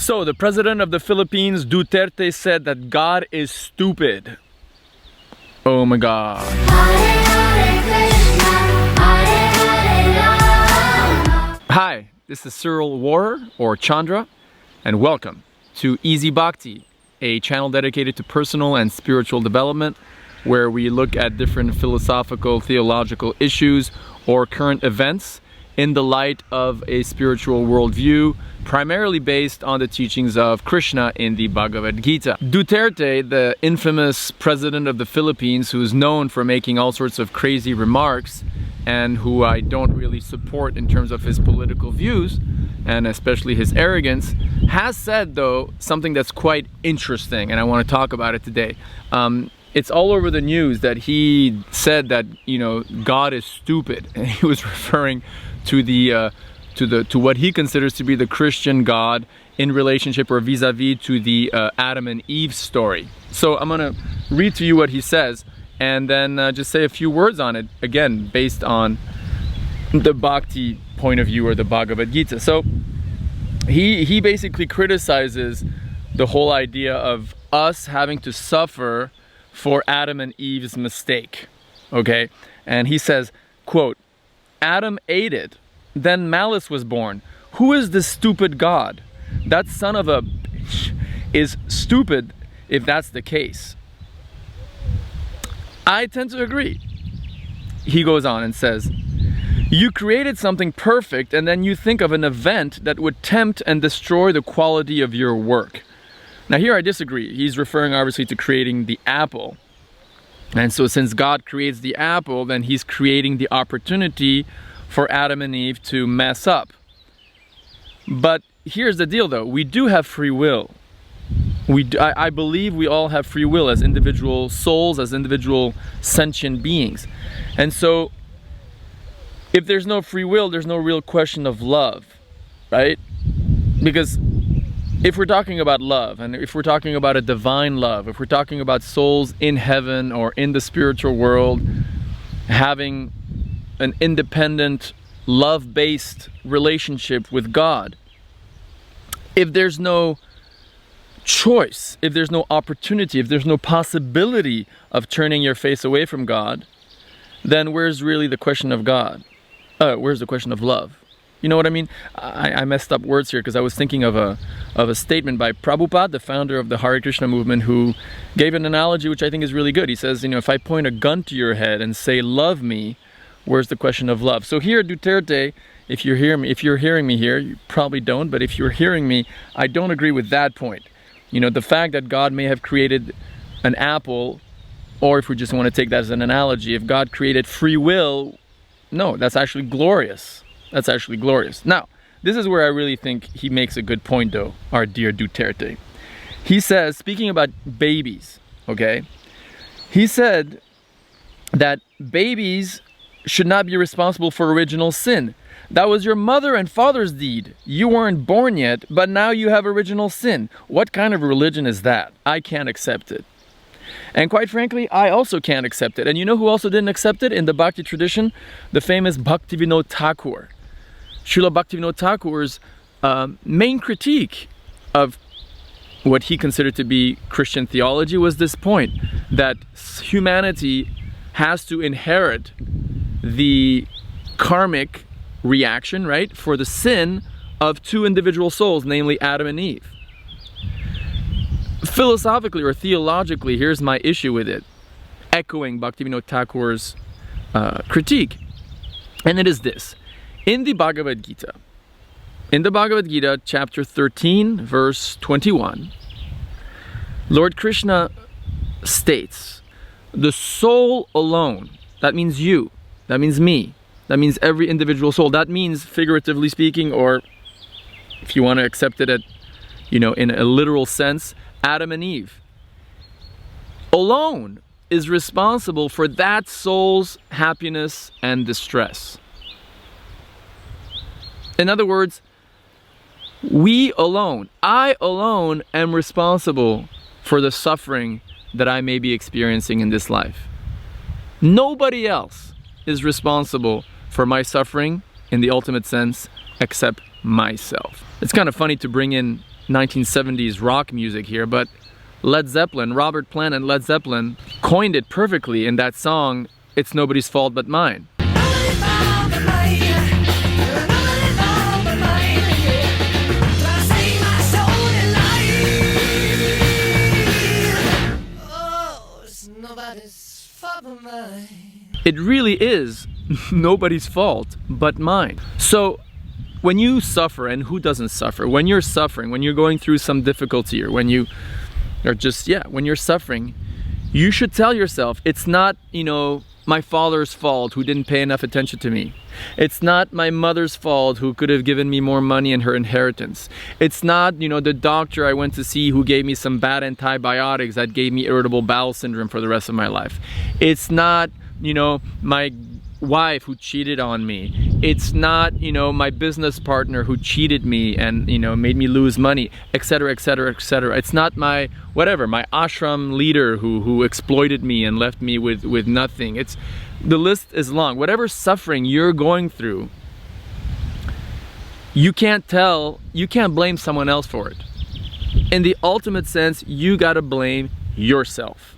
So, the president of the Philippines, Duterte, said that God is stupid. Oh my God. Hi, this is Cyril Warrer, or Chandra, and welcome to Easy Bhakti, a channel dedicated to personal and spiritual development, where we look at different philosophical, theological issues or current events in the light of a spiritual worldview, primarily based on the teachings of Krishna in the Bhagavad-Gita. Duterte, the infamous president of the Philippines, who is known for making all sorts of crazy remarks and who I don't really support in terms of his political views, and especially his arrogance, has said, though, something that's quite interesting, and I want to talk about it today. It's all over the news that he said that, you know, God is stupid, and he was referring to to what he considers to be the Christian God in relationship or vis-a-vis to the Adam and Eve story. So I'm gonna read to you what he says, and then just say a few words on it, again based on the Bhakti point of view or the Bhagavad-Gita. So he basically criticizes the whole idea of us having to suffer for Adam and Eve's mistake, okay? And he says, quote, Adam ate it, then malice was born. Who is this stupid God? That son of a bitch is stupid if that's the case. I tend to agree. He goes on and says, you created something perfect and then you think of an event that would tempt and destroy the quality of your work. Now here I disagree. He's referring obviously to creating the apple. And so since God creates the apple, then he's creating the opportunity for Adam and Eve to mess up. But here's the deal though, we do have free will. I believe we all have free will as individual souls, as individual sentient beings. And so if there's no free will, there's no real question of love, right? Because if we're talking about love, and if we're talking about a divine love, if we're talking about souls in heaven or in the spiritual world having an independent, love-based relationship with God, if there's no choice, if there's no opportunity, if there's no possibility of turning your face away from God, then where's really the question of God? Where's the question of love? You know what I mean? I messed up words here because I was thinking of a statement by Prabhupada, the founder of the Hare Krishna movement, who gave an analogy which I think is really good. He says, you know, if I point a gun to your head and say, love me, where's the question of love? So here, Duterte, if you're hearing me here, you probably don't, but if you're hearing me, I don't agree with that point. You know, the fact that God may have created an apple, or if we just want to take that as an analogy, if God created free will, no, that's actually glorious. That's actually glorious. Now, this is where I really think he makes a good point though, our dear Duterte. He says, speaking about babies, okay, he said that babies should not be responsible for original sin. That was your mother and father's deed. You weren't born yet, but now you have original sin. What kind of religion is that? I can't accept it. And quite frankly, I also can't accept it. And you know who also didn't accept it in the Bhakti tradition? The famous Bhaktivinoda Thakur. Srila Bhaktivinoda Thakur's main critique of what he considered to be Christian theology was this point, that humanity has to inherit the karmic reaction, right, for the sin of two individual souls, namely Adam and Eve. Philosophically or theologically, here's my issue with it, echoing Bhaktivinoda Thakur's critique, and it is this. In the Bhagavad-Gita, chapter 13, verse 21, Lord Krishna states, the soul alone, that means you, that means me, that means every individual soul, that means, figuratively speaking, or if you want to accept it at, you know, in a literal sense, Adam and Eve alone is responsible for that soul's happiness and distress. In other words, we alone, I alone am responsible for the suffering that I may be experiencing in this life. Nobody else is responsible for my suffering in the ultimate sense except myself. It's kind of funny to bring in 1970s rock music here, but Led Zeppelin, Robert Plant and Led Zeppelin coined it perfectly in that song, It's Nobody's Fault But Mine. It really is nobody's fault but mine. So when you suffer, and who doesn't suffer? When you're suffering, when you're going through some difficulty, or when you are just, when you're suffering, you should tell yourself, it's not, my father's fault who didn't pay enough attention to me. It's not my mother's fault who could have given me more money in her inheritance. It's not, the doctor I went to see who gave me some bad antibiotics that gave me irritable bowel syndrome for the rest of my life. It's not, my wife who cheated on me. It's not, my business partner who cheated me and, made me lose money, etc., etc., etc. It's not my, my ashram leader who exploited me and left me with nothing. The list is long. Whatever suffering you're going through, you can't blame someone else for it. In the ultimate sense, you gotta blame yourself.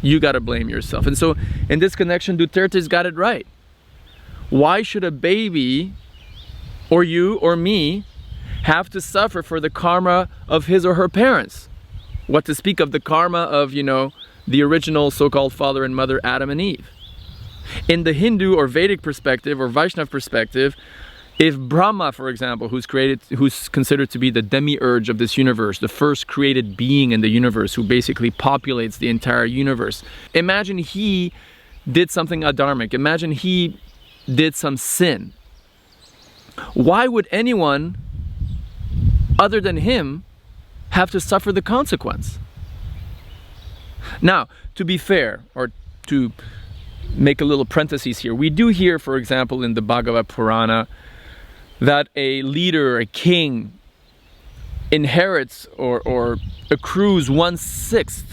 You gotta blame yourself. And so in this connection, Duterte's got it right. Why should a baby, or you or me, have to suffer for the karma of his or her parents? What to speak of the karma of, the original so-called father and mother, Adam and Eve? In the Hindu or Vedic perspective or Vaishnava perspective, if Brahma, for example, who's considered to be the demiurge of this universe, the first created being in the universe who basically populates the entire universe, imagine he did something adharmic. Imagine he did some sin. Why would anyone other than him have to suffer the consequence? Now, to be fair, or to make a little parenthesis here, we do hear, for example, in the Bhagavad Purana, that a leader, a king, inherits or accrues 1/6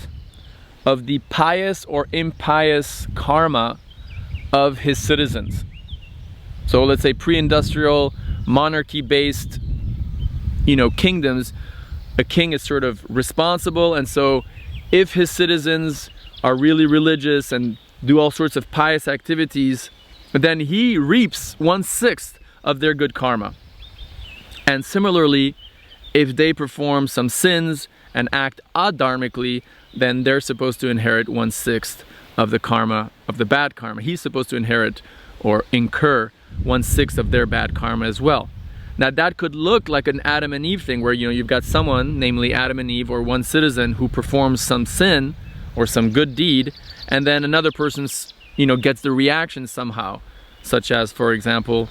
of the pious or impious karma of his citizens. So let's say pre-industrial, monarchy-based, kingdoms, a king is sort of responsible, and so if his citizens are really religious and do all sorts of pious activities, then he reaps 1/6 of their good karma. And similarly, if they perform some sins and act adharmically, then they're supposed to inherit 1/6 of the karma, of the bad karma. He's supposed to inherit or incur 1/6 of their bad karma as well. Now that could look like an Adam and Eve thing, where you've got someone, namely Adam and Eve, or one citizen who performs some sin or some good deed, and then another person gets the reaction somehow, such as, for example,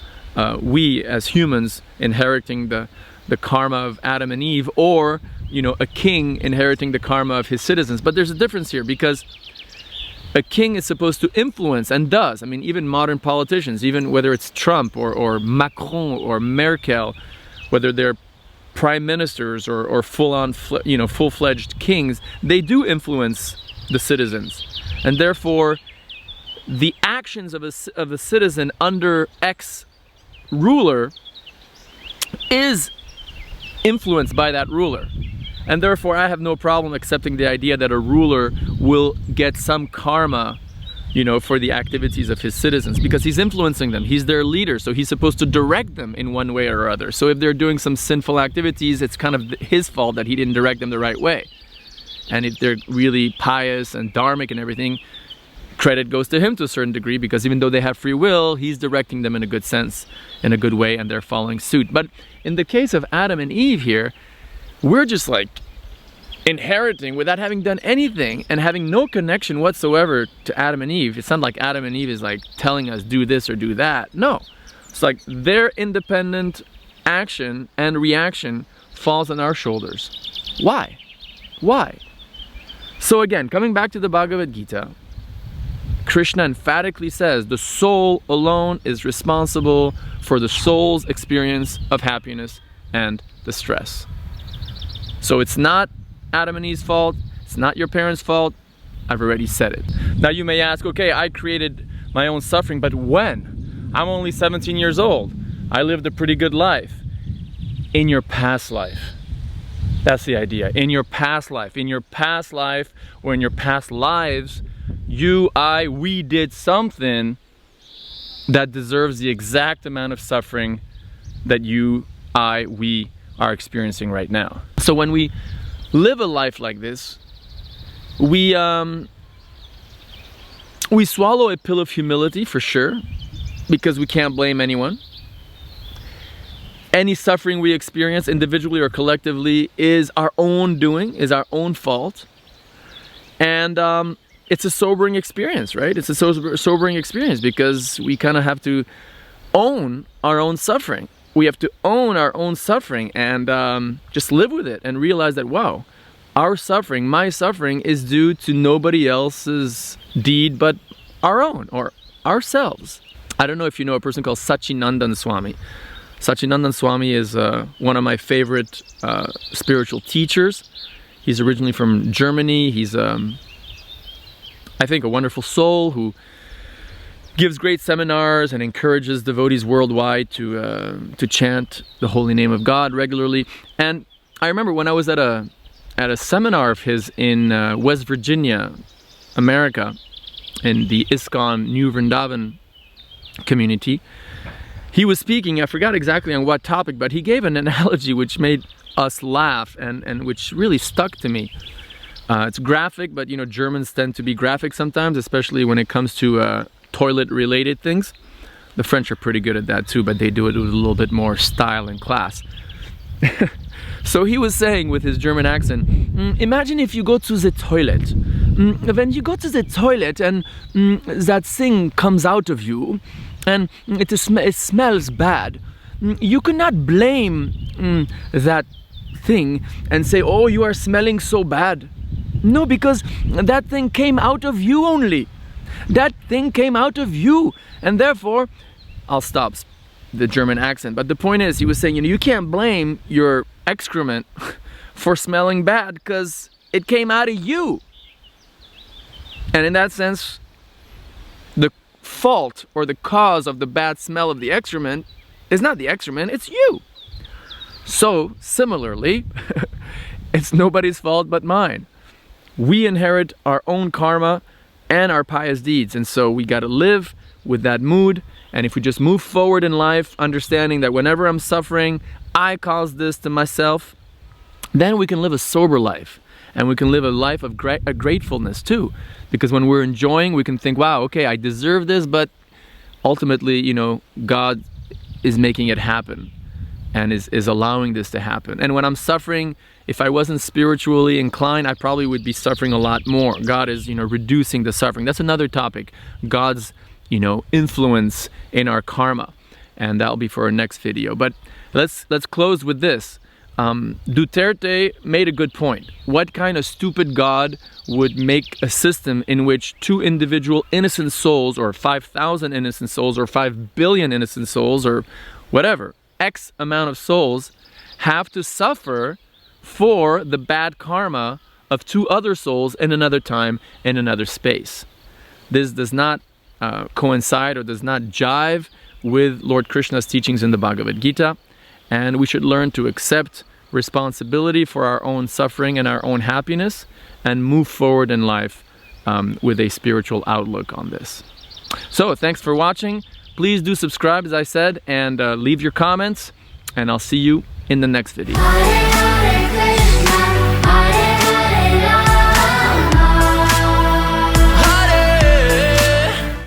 we as humans inheriting the karma of Adam and Eve, or a king inheriting the karma of his citizens. But there's a difference here, because a king is supposed to influence, and does. I mean, even modern politicians, even whether it's Trump or Macron or Merkel, whether they're prime ministers or full-fledged kings, they do influence the citizens. And therefore, the actions of a citizen under X ruler is influenced by that ruler. And therefore, I have no problem accepting the idea that a ruler will get some karma, for the activities of his citizens, because he's influencing them. He's their leader, so he's supposed to direct them in one way or other. So if they're doing some sinful activities, it's kind of his fault that he didn't direct them the right way. And if they're really pious and dharmic and everything, credit goes to him to a certain degree, because even though they have free will, he's directing them in a good sense, in a good way, and they're following suit. But in the case of Adam and Eve here, we're just like inheriting without having done anything and having no connection whatsoever to Adam and Eve. It's not like Adam and Eve is like telling us do this or do that. No, it's like their independent action and reaction falls on our shoulders. Why? Why? So again, coming back to the Bhagavad-Gita, Krishna emphatically says the soul alone is responsible for the soul's experience of happiness and distress. So it's not Adam and Eve's fault, it's not your parents' fault. I've already said it. Now you may ask, okay, I created my own suffering, but when? I'm only 17 years old. I lived a pretty good life. In your past life. That's the idea. In your past life, or in your past lives, we did something that deserves the exact amount of suffering that we are experiencing right now. So when we live a life like this, we swallow a pill of humility for sure, because we can't blame anyone. Any suffering we experience individually or collectively is our own doing, is our own fault. And it's a sobering experience, right? It's a sobering experience because we kind of have to own our own suffering. We have to own our own suffering and just live with it and realize that, wow, our suffering, my suffering, is due to nobody else's deed but our own, or ourselves. I don't know if you know a person called Satchidananda Swami. Satchidananda Swami is one of my favorite spiritual teachers. He's originally from Germany. He's, I think, a wonderful soul who gives great seminars and encourages devotees worldwide to chant the holy name of God regularly. And I remember when I was at a seminar of his in West Virginia, America, in the ISKCON New Vrindavan community, he was speaking, I forgot exactly on what topic, but he gave an analogy which made us laugh and which really stuck to me. It's graphic, but you know, Germans tend to be graphic sometimes, especially when it comes to toilet related things. The French are pretty good at that too, but they do it with a little bit more style and class. So he was saying with his German accent, imagine if you go to the toilet. When you go to the toilet and that thing comes out of you and it smells bad, you cannot blame that thing and say, oh, you are smelling so bad. No, because that thing came out of you only. That thing came out of you, and therefore, I'll stop the German accent, but the point is, he was saying, you know, you can't blame your excrement for smelling bad because it came out of you. And in that sense, the fault or the cause of the bad smell of the excrement is not the excrement, it's you. So similarly, it's nobody's fault but mine. We inherit our own karma and our pious deeds, and so we got to live with that mood. And if we just move forward in life, understanding that whenever I'm suffering, I caused this to myself, then we can live a sober life. And we can live a life of gratefulness too. Because when we're enjoying, we can think, wow, okay, I deserve this, but ultimately, you know, God is making it happen and is allowing this to happen. And when I'm suffering, if I wasn't spiritually inclined, I probably would be suffering a lot more. God is, you know, reducing the suffering. That's another topic. God's, you know, influence in our karma. And that'll be for our next video. But let's close with this. Duterte made a good point. What kind of stupid God would make a system in which 2 individual innocent souls, or 5,000 innocent souls, or 5 billion innocent souls, or whatever, X amount of souls, have to suffer for the bad karma of 2 other souls in another time, in another space? This does not coincide or does not jive with Lord Krishna's teachings in the Bhagavad-Gita. And we should learn to accept responsibility for our own suffering and our own happiness and move forward in life with a spiritual outlook on this. So thanks for watching. Please do subscribe, as I said, and leave your comments, and I'll see you in the next video.